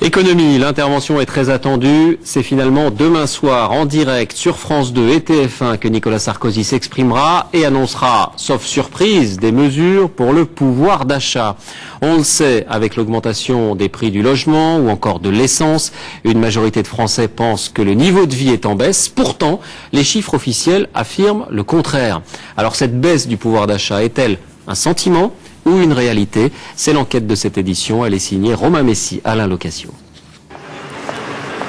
Économie, l'intervention est très attendue. C'est finalement demain soir en direct sur France 2 et TF1 que Nicolas Sarkozy s'exprimera et annoncera, sauf surprise, des mesures pour le pouvoir d'achat. On le sait, avec l'augmentation des prix du logement ou encore de l'essence, une majorité de Français pense que le niveau de vie est en baisse. Pourtant, les chiffres officiels affirment le contraire. Alors cette baisse du pouvoir d'achat est-elle un sentiment ou une réalité? C'est l'enquête de cette édition. Elle est signée Romain Messi, Alain Locasio.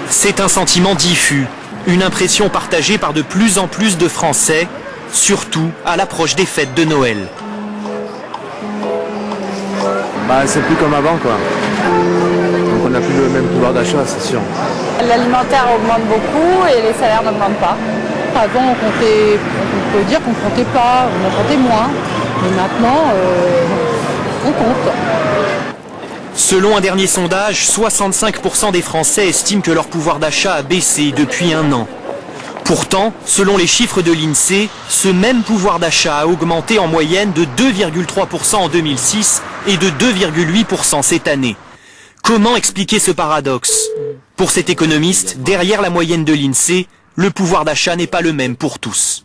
C'est un sentiment diffus, une impression partagée par de plus en plus de Français, surtout à l'approche des fêtes de Noël. C'est plus comme avant, quoi. Donc on n'a plus le même pouvoir d'achat, c'est sûr. L'alimentaire augmente beaucoup et les salaires n'augmentent pas. Avant, on peut dire qu'on ne comptait pas, on en comptait moins. Mais maintenant, on compte. Selon un dernier sondage, 65% des Français estiment que leur pouvoir d'achat a baissé depuis un an. Pourtant, selon les chiffres de l'INSEE, ce même pouvoir d'achat a augmenté en moyenne de 2,3% en 2006 et de 2,8% cette année. Comment expliquer ce paradoxe? Pour cet économiste, derrière la moyenne de l'INSEE, le pouvoir d'achat n'est pas le même pour tous.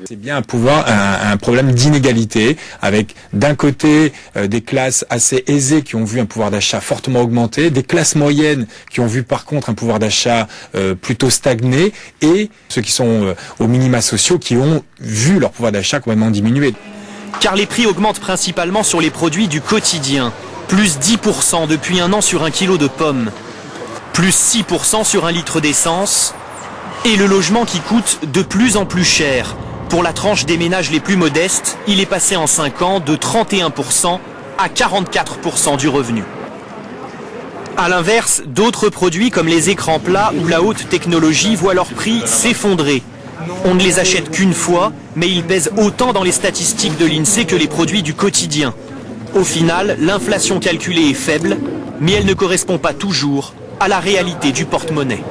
C'est bien un problème d'inégalité, avec d'un côté des classes assez aisées qui ont vu un pouvoir d'achat fortement augmenter, des classes moyennes qui ont vu par contre un pouvoir d'achat plutôt stagner, et ceux qui sont aux minima sociaux qui ont vu leur pouvoir d'achat complètement diminuer. Car les prix augmentent principalement sur les produits du quotidien, plus 10% depuis un an sur 1 kilo de pommes, plus 6% sur 1 litre d'essence, et le logement qui coûte de plus en plus cher. Pour la tranche des ménages les plus modestes, il est passé en 5 ans de 31% à 44% du revenu. A l'inverse, d'autres produits comme les écrans plats ou la haute technologie voient leur prix s'effondrer. On ne les achète qu'une fois, mais ils pèsent autant dans les statistiques de l'INSEE que les produits du quotidien. Au final, l'inflation calculée est faible, mais elle ne correspond pas toujours à la réalité du porte-monnaie.